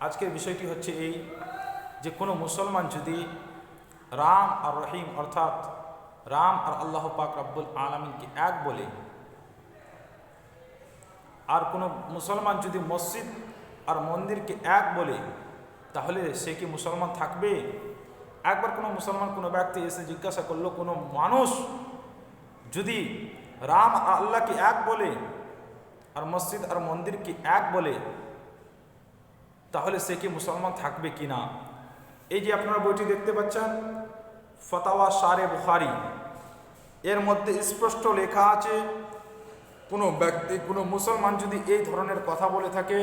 আজকের বিষয়টি হচ্ছে এই যে কোনো মুসলমান যদি রাম আর রহিম অর্থাৎ রাম আর আল্লাহ পাক রব্বুল আলামিনকে এক বলে, আর কোনো মুসলমান যদি মসজিদ আর মন্দিরকে এক বলে, তাহলে সে কি মুসলমান থাকবে? একবার কোনো মুসলমান কোনো ব্যক্তি এসে জিজ্ঞাসা করলো, কোনো মানুষ যদি রাম আর আল্লাহকে এক বলে আর মসজিদ আর মন্দিরকে এক বলে, তাহলে সে কি মুসলমান থাকবে কি না? এই যে আপনারা বইটি দেখতে পাচ্ছেন, ফতাওয়া শারে বুখারী, এর মধ্যে স্পষ্ট লেখা আছে কোনো ব্যক্তি কোনো মুসলমান যদি এই ধরনের কথা বলে থাকে,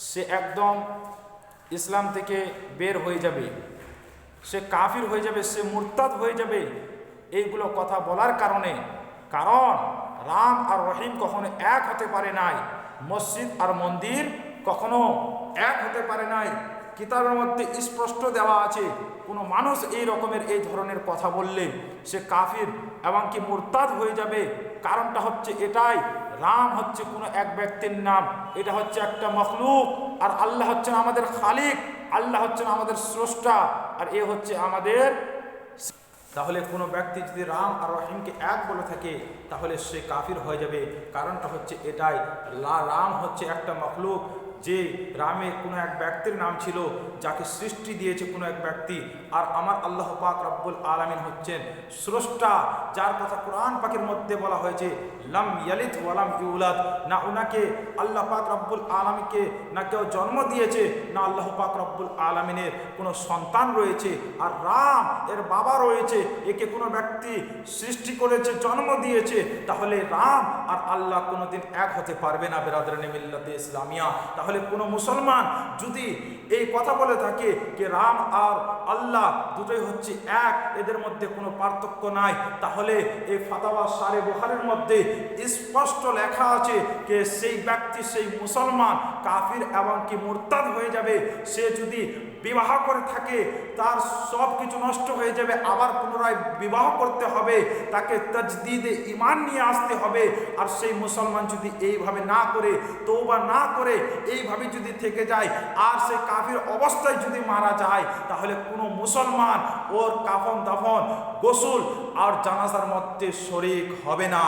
সে একদম ইসলাম থেকে বের হয়ে যাবে, সে কাফির হয়ে যাবে, সে মুরতাদ হয়ে যাবে এইগুলো কথা বলার কারণে। কারণ রাম আর রহিম কখনো এক হতে পারে নাই, মসজিদ আর মন্দির কখনো এক হতে পারে নাই। কিতাবের মধ্যে স্পষ্ট দেওয়া আছে কোনো মানুষ এই রকমের এই ধরনের কথা বললে সে কাফির এবং কি মুরতাদ হয়ে যাবে। কারণটা হচ্ছে এটাই, রাম হচ্ছে কোনো এক ব্যক্তির নাম, এটা হচ্ছে একটা মখলুক, আর আল্লাহ হচ্ছেন আমাদের খালিক, আল্লাহ হচ্ছেন আমাদের স্রষ্টা, আর এ হচ্ছে আমাদের। তাহলে কোনো ব্যক্তি যদি রাম আর রহিমকে এক বলে থাকে তাহলে সে কাফির হয়ে যাবে। কারণটা হচ্ছে এটাই, রাম হচ্ছে একটা মখলুক, যে রামের কোনো এক ব্যক্তির নাম ছিল যাকে সৃষ্টি দিয়েছে কোনো এক ব্যক্তি, আর আমার আল্লাহ পাক রব্বুল আলামিন হচ্ছেন স্রষ্টা, যার কথা কোরআন পাকের মধ্যে বলা হয়েছে লাম ইয়ালিদ ওয়ালাম ইউলাদ, না ওনাকে আল্লাহ পাক রব্বুল আলামিনকে না কেউ জন্ম দিয়েছে, না আল্লাহ পাক রব্বুল আলামিনের কোনো সন্তান রয়েছে। আর রাম এর বাবা রয়েছে, একে কোনো ব্যক্তি সৃষ্টি করেছে, জন্ম দিয়েছে। তাহলে রাম আর আল্লাহ কোনোদিন এক হতে পারবে না বিরাদরানে মিল্লাতে ইসলামিয়া। তাহলে কোনো মুসলমান যদি এই কথা বলে থাকে যে রাম আর আল্লাহ দুটোই হচ্ছে এক, এদের মধ্যে কোনো পার্থক্য নাই, তাহলে এই ফাতাওয়া শারে বুখারীর মধ্যে স্পষ্ট লেখা আছে যে সেই ব্যক্তি, সেই মুসলমান কাফির এবং কি মুরতাদ হয়ে যাবে। সে যদি বিবাহ করে থাকে তার সব কিছু নষ্ট হয়ে যাবে, আবার পুনরায় বিবাহ করতে হবে, তাকে তাজদীদে ঈমান নিয়ে আসতে হবে। আর সেই মুসলমান যদি এইভাবে না করে, তওবা না করে এইভাবে যদি থেকে যায় আর সে কাফির অবস্থায় যদি মারা যায়, তাহলে কোনো মুসলমান ওর কাফন দাফন গোসল আর জানাজার মধ্যে শরীক হবে না।